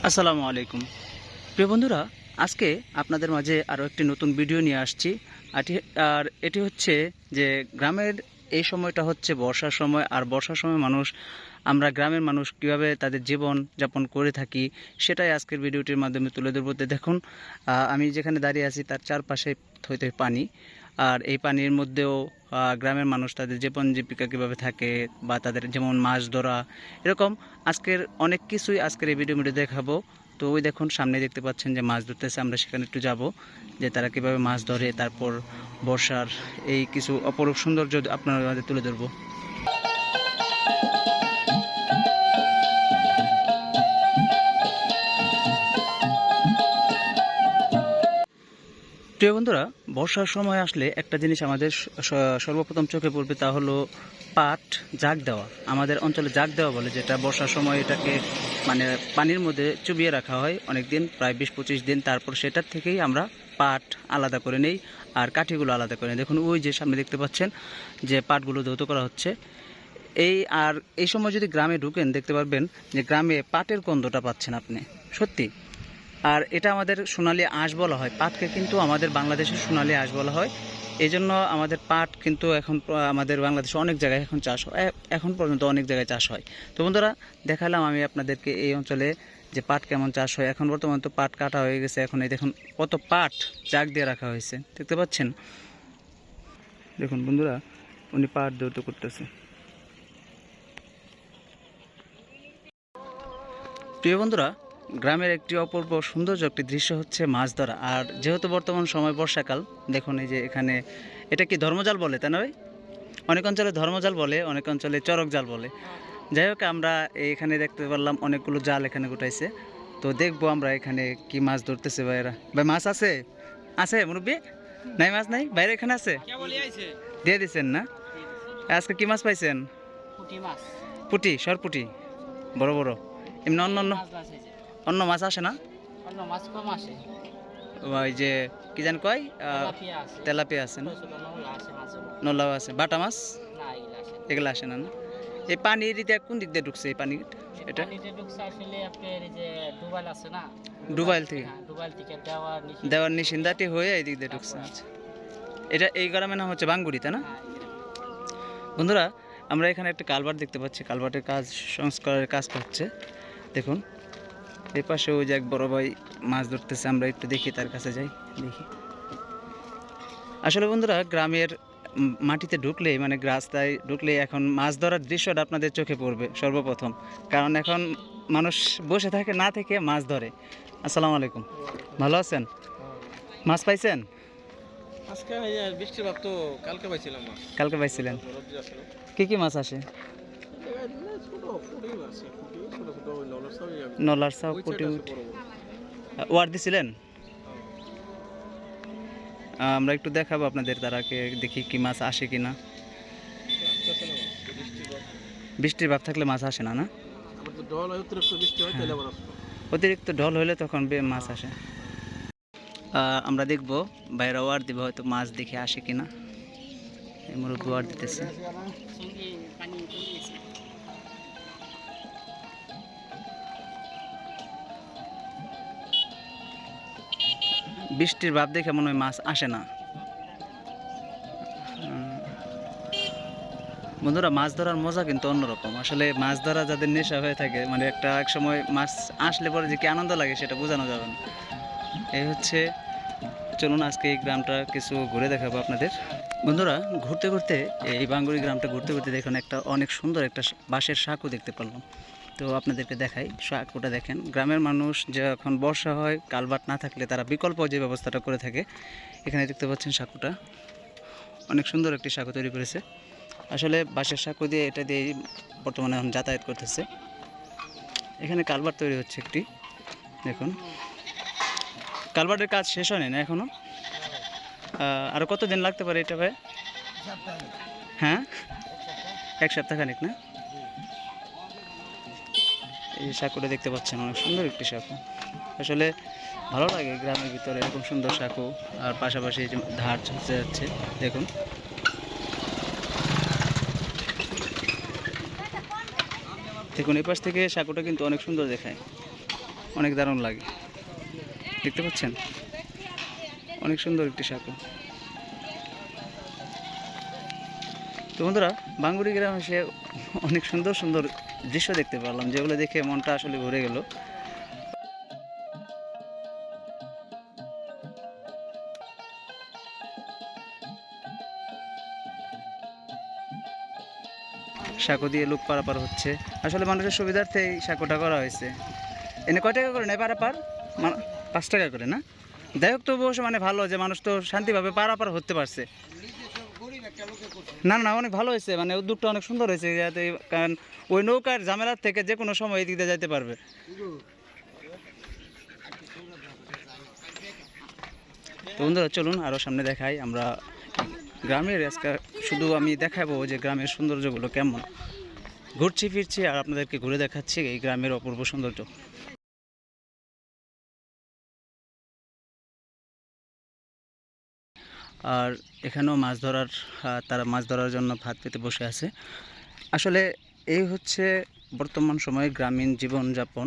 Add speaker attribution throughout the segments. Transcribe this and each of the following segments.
Speaker 1: আসসালামু আলাইকুম প্রিয় বন্ধুরা, আজকে আপনাদের মাঝে আরও একটি নতুন ভিডিও নিয়ে আসছি। আর এটি হচ্ছে যে গ্রামের এই সময়টা হচ্ছে বর্ষার সময়। আর বর্ষার সময় আমরা গ্রামের মানুষ কীভাবে তাদের জীবন যাপন করে থাকি সেটাই আজকের ভিডিওটির মাধ্যমে তুলে ধরবো। দেখুন, আমি যেখানে দাঁড়িয়ে আছি তার চারপাশে থইতে পানি। আর এই পানির মধ্যেও গ্রামের মানুষ তাদের জীবন জীবিকা কীভাবে থাকে বা তাদের যেমন মাছ ধরা, এরকম আজকের অনেক কিছুই আজকের এই ভিডিওতে দেখাবো। তো ওই দেখুন, সামনে দেখতে পাচ্ছেন যে মাছ ধরতেছে। আমরা সেখানে একটু যাব, যে তারা কীভাবে মাছ ধরে, তারপর বর্ষার এই কিছু অপরূপ সৌন্দর্য আপনারা মাঝে তুলে ধরবো। প্রিয় বন্ধুরা, বর্ষার সময় আসলে একটা জিনিস আমাদের সর্বপ্রথম চোখে পড়বে, তা হলো পাট জাগ দেওয়া। আমাদের অঞ্চলে জাগ দেওয়া বলে, যেটা বর্ষার সময় এটাকে মানে পানির মধ্যে চুবিয়ে রাখা হয় অনেক দিন, প্রায় 20-25 দিন। তারপর সেটার থেকেই আমরা পাট আলাদা করে নেই আর কাঠিগুলো আলাদা করে নিই। দেখুন, ওই যে সামনে দেখতে পাচ্ছেন যে পাটগুলো ধৌত করা হচ্ছে। এই সময় যদি গ্রামে ঢুকেন দেখতে পারবেন যে গ্রামে পাটের গন্ধটা পাচ্ছেন আপনি, সত্যি। আর এটা আমাদের সোনালী আঁশ বলা হয়। পাটকে কিন্তু আমাদের বাংলাদেশের সোনালী আঁশ বলা হয়। এই জন্য আমাদের পাট কিন্তু এখন আমাদের বাংলাদেশে অনেক জায়গায় এখন চাষ হয়, এখন পর্যন্ত অনেক জায়গায় চাষ হয়। তো বন্ধুরা, দেখালাম আমি আপনাদেরকে এই অঞ্চলে যে পাট কেমন চাষ হয়। এখন বর্তমানে তো পাট কাটা হয়ে গেছে, এখন এই দেখুন কত পাট জাগ দিয়ে রাখা হয়েছে, দেখতে পাচ্ছেন। দেখুন বন্ধুরা, উনি পাট ধৌত করতেছে। প্রিয় বন্ধুরা, গ্রামের একটি অপূর্ব সৌন্দর্য একটি দৃশ্য হচ্ছে মাছ ধরা। আর যেহেতু বর্তমান সময় বর্ষাকাল, দেখুন এই যে এখানে এটা কি ধর্মজাল বলে, তাই না ভাই? অনেক অঞ্চলে ধর্মজাল বলে, অনেক অঞ্চলে চরক জাল বলে। যাই হোক, আমরা এখানে দেখতে পারলাম অনেকগুলো জাল এখানে গোটাইছে। তো দেখবো আমরা এখানে কি মাছ ধরতেছে ভাইয়েরা। ভাই, মাছ আছে? আছে মুরব্বী? নাই, মাছ নাই বাইরে, এখানে আছে, দিয়ে দিচ্ছেন না? আজকে কি মাছ পাইছেন? পুঁটি, সরপুঁটি, বড় বড়। এমনি অন্য মাছ আসে না? ওই যে কি জান কয়, তেলাপিয়া আছে না, নলাও আছে, বাটা মাছ এগুলো আসে না? এই পানির দিকে কোন দিক দিয়ে ঢুকছে এই পানি? এটা ডুবাইল থেকে দেওয়ার নিশিন্দাটি হয়ে এই দিক দিয়ে ঢুকছে। আচ্ছা, এটা এই গ্রামের নাম হচ্ছে ভাঙ্গুরি, তাই না? বন্ধুরা, আমরা এখানে একটা কালভার্ট দেখতে পাচ্ছি। কালভার্টের কাজ, সংস্কারের কাজটা হচ্ছে। দেখুন, এই পাশে ওই যে এক বড় ভাই মাছ ধরতেছে। আমরা একটু দেখি, তার কাছে যাই, দেখি। আসলে বন্ধুরা, গ্রামের মাটিতে ঢুকলেই, মানে রাস্তায় ঢুকলেই এখন মাছ ধরার দৃশ্যটা আপনাদের চোখে পড়বে সর্বপ্রথম। কারণ এখন মানুষ বসে থাকে না, থেকে মাছ ধরে। আসসালামু আলাইকুম, ভালো আছেন? মাছ পাইছেন?
Speaker 2: আজকে বৃষ্টির ভাব তো কালকে পাইছিলাম মাছ।
Speaker 1: কালকে পাইছিলেন? কি কি মাছ আসে? নলার সাউ, পুঁটি, ওয়ার দিছিলেন? আমরা একটু দেখাবো আপনাদের দ্বারাকে, দেখি কি মাছ আসে কিনা। বৃষ্টির ভাব থাকলে মাছ আসে না, না? অতিরিক্ত ঢল হলে তখন মাছ আসে। আমরা দেখবো বাইরে ওয়ার দিব, হয়তো মাছ দেখে আসে কিনা। এই মুরব্বী ওয়ার দিতেছে। বৃষ্টির ভাব দেখে মনে হয় মাছ আসে না। বন্ধুরা, মাছ ধরার মজা কিন্তু অন্যরকম। আসলে মাছ ধরা যাদের নেশা হয়ে থাকে, মানে এক সময় মাছ আসলে পরে যে কি আনন্দ লাগে সেটা বোঝানো যাবে না। এই হচ্ছে। চলুন আজকে এই গ্রামটা কিছু ঘুরে দেখাবো আপনাদের। বন্ধুরা, ঘুরতে ঘুরতে এই ভাঙ্গুরি গ্রামটা ঘুরতে ঘুরতে দেখুন একটা অনেক সুন্দর একটা বাঁশের সাঁকো দেখতে পারলাম। তো আপনাদেরকে দেখাই, সাঁকোটা দেখেন। গ্রামের মানুষ যখন বর্ষা হয়, কালভার্ট না থাকলে তারা বিকল্প যে ব্যবস্থাটা করে থাকে। এখানে দেখতে পাচ্ছেন সাঁকোটা, অনেক সুন্দর একটি সাঁকো তৈরি করেছে। আসলে বাঁশের সাঁকো দিয়ে, এটা দিয়ে বর্তমানে এখন যাতায়াত করতেছে। এখানে কালভার্ট তৈরি হচ্ছে একটি, দেখুন। কালভার্টের কাজ শেষ হয়নি না এখনো? আরও কতদিন লাগতে পারে এটা ভাই? হ্যাঁ, 1 সপ্তাহ খানিক না? এই সাঁকোটা দেখতে পাচ্ছেন, অনেক সুন্দর একটি সাঁকো। আসলে ভালো লাগে গ্রামের ভিতরে এরকম সুন্দর সাঁকো। আর পাশাপাশি যে ধার চলতে যাচ্ছে, দেখুন। দেখুন, এই পাশ থেকে সাঁকোটা কিন্তু অনেক সুন্দর দেখায়। অনেক দারুণ লাগে, দেখতে পাচ্ছেন অনেক সুন্দর একটি সাঁকো। তো বন্ধুরা, বাঙ্গুরি গ্রামে এসে অনেক সুন্দর সুন্দর দৃশ্য দেখতে পেলাম, যেগুলো দেখে মনটা আসলে ভরে গেল। সাঁকো দিয়ে লোক পারাপার হচ্ছে, আসলে মানুষের সুবিধার্থে এই সাঁকোটা করা হয়েছে। এনে কয় টাকা করে নেয় পারাপার? 5 টাকা করে না? যাই হোক, তবু অবশ্য মানে ভালো যে মানুষ তো শান্তিভাবে পারাপার হতে পারছে। না না, অনেক ভালো হয়েছে, মানে উদ্যোগটা অনেক সুন্দর হয়েছে, যাতে কারণ ওই নৌকার ঝামেলার থেকে যে কোনো সময় এদিক দিয়ে যাইতে পারবে। তো বন্ধুরা, চলুন আরও সামনে দেখাই আমরা গ্রামের। আজকে শুধু আমি দেখাবো যে গ্রামের সৌন্দর্যগুলো কেমন। ঘুরছি ফিরছি আর আপনাদেরকে ঘুরে দেখাচ্ছি এই গ্রামের অপূর্ব সৌন্দর্য। আর এখানেও মাছ ধরার, তারা মাছ ধরার জন্য ভাত পেতে বসে আছে। আসলে এই হচ্ছে বর্তমান সময়ে গ্রামীণ জীবনযাপন,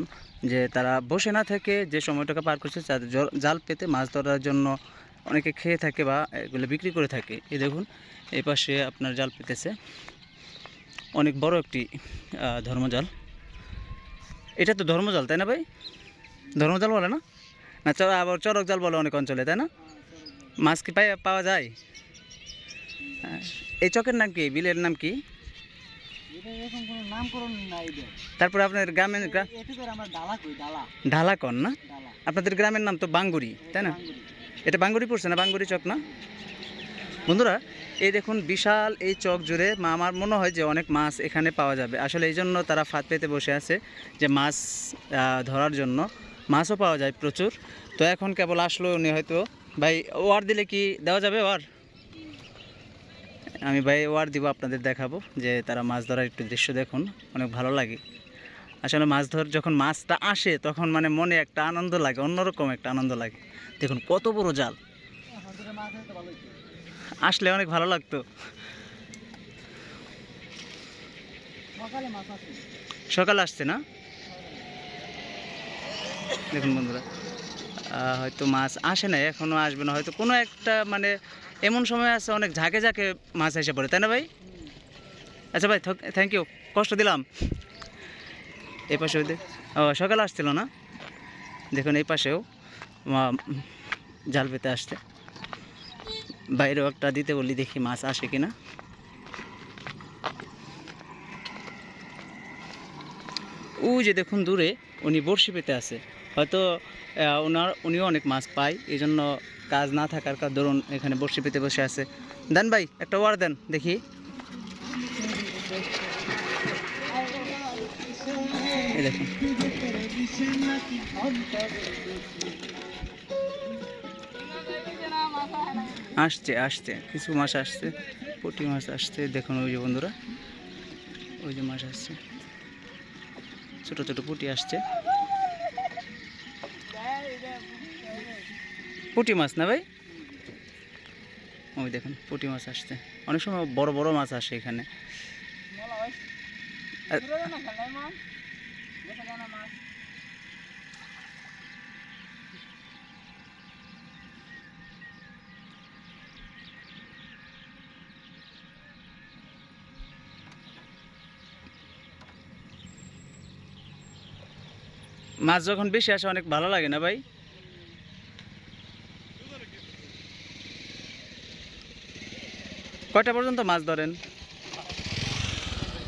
Speaker 1: যে তারা বসে না থেকে যে সময়টাকে পার করছে তাদের জাল পেতে মাছ ধরার জন্য অনেকে খেয়ে থাকে বা এগুলো বিক্রি করে থাকে। এই দেখুন, এই পাশে আপনার জাল পেতেছে, অনেক বড় একটি ধর্মজাল। এটা তো ধর্মজাল, তাই না ভাই? ধর্মজাল বলে না? না, আবার চরক জাল বলে অনেক অঞ্চলে, তাই না? মাছ কি পাওয়া যায়? এই চকের নাম কি, বিলের নাম কি? তারপরে আপনার গ্রামের ঢালা কন না? আপনাদের গ্রামের নাম তো বাঙ্গুরি, তাই না? এটা বাঙ্গুরি পড়ছে না, বাঙ্গুরি চক না? বন্ধুরা, এই দেখুন বিশাল এই চক জুড়ে আমার মনে হয় যে অনেক মাছ এখানে পাওয়া যাবে। আসলে এই জন্য তারা ফাঁদ পেতে বসে আছে, যে মাছ ধরার জন্য। মাছও পাওয়া যায় প্রচুর। তো এখন কেবল আসলো উনি, হয়তো ভাই ওয়ার দিলে কি দেওয়া যাবে? ওয়ার আমি ভাই ওয়ার দিব, আপনাদের দেখাবো যে তারা মাছ ধরার একটু দৃশ্য দেখুন, অনেক ভালো লাগে। আসলে মাছ ধর যখন মাছটা আসে তখন মানে মনে একটা আনন্দ লাগে, অন্যরকম একটা আনন্দ লাগে। দেখুন কত বড় জাল, আসলে অনেক ভালো লাগতো। সকালে আসছে না? দেখুন বন্ধুরা, হয়তো মাছ আসে না, এখনও আসবে না হয়তো, কোনো একটা মানে এমন সময় আছে অনেক ঝাঁকে ঝাঁকে মাছ এসে পড়ে, তাই না ভাই? আচ্ছা ভাই, থ্যাংক ইউ, কষ্ট দিলাম। এই পাশে সকালে আসছিল না? দেখুন এই পাশেও জাল পেতে আসছে। বাইরেও একটা দিতে বললি, দেখি মাছ আসে কিনা। ওই যে দেখুন দূরে উনি বড়শি পেতে আছে, হয়তো উনিও অনেক মাছ পায়, এই জন্য কাজ না থাকার দরুন এখানে বড়শি পেতে বসে আছে। দেন ভাই, একটা ওয়ার দেন দেখি। এই দেখুন, আসছে আসছে কিছু মাছ আসছে, পুঁটি মাছ আসছে। দেখুন ওই যে বন্ধুরা, ওই যে মাছ আসছে, ছোট ছোট পুঁটি আসছে। পুঁটি মাছ না ভাই? ওই দেখুন পুঁটি মাছ আসছে, অনেক সময় বড় বড় মাছ আসে এখানে। মাছ যখন বেশি আসে অনেক ভালো লাগে না ভাই? কয়টা পর্যন্ত মাছ ধরেন?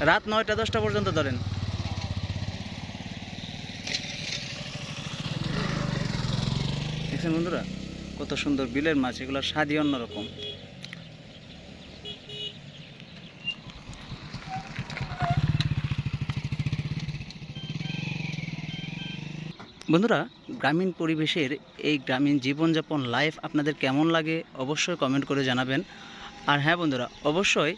Speaker 1: রাত 9টা 10টা পর্যন্ত ধরেন? দেখছেন বন্ধুরা, কত সুন্দর বিলের মাছ, এগুলোর স্বাদই অন্যরকম। বন্ধুরা, গ্রামীণ পরিবেশের এই গ্রামীণ জীবনযাপন লাইফ আপনাদের কেমন লাগে অবশ্যই কমেন্ট করে জানাবেন। আর হ্যাঁ বন্ধুরা, অবশ্যই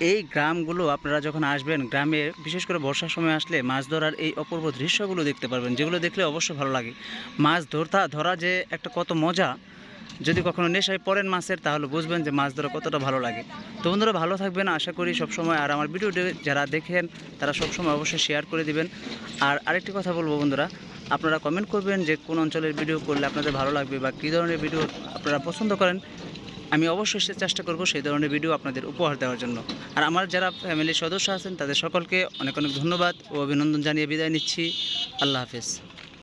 Speaker 1: এই গ্রামগুলো আপনারা যখন আসবেন, গ্রামে বিশেষ করে বর্ষার সময় আসলে মাছ ধরার এই অপূর্ব দৃশ্যগুলো দেখতে পারবেন, যেগুলো দেখলে অবশ্যই ভালো লাগে। মাছ ধরা যে একটা কত মজা, যদি কখনো নেশায় পড়েন মাছের, তাহলে বুঝবেন যে মাছ ধরা কতটা ভালো লাগে। তো বন্ধুরা, ভালো থাকবেন আশা করি সবসময়। আর আমার ভিডিওটি যারা দেখেন তারা সবসময় অবশ্যই শেয়ার করে দিবেন। আর আরেকটি কথা বলবো বন্ধুরা, আপনারা কমেন্ট করবেন যে কোন অঞ্চলের ভিডিও করলে আপনাদের ভালো লাগবে বা কী ধরনের ভিডিও আপনারা পছন্দ করেন। আমি অবশ্যই চেষ্টা করব সেই ধরনের ভিডিও আপনাদের উপহার দেওয়ার জন্য। আর আমার যারা ফ্যামিলির সদস্য আছেন তাদের সকলকে অনেক অনেক ধন্যবাদ ও অভিনন্দন জানিয়ে বিদায় নিচ্ছি। আল্লাহ হাফেজ।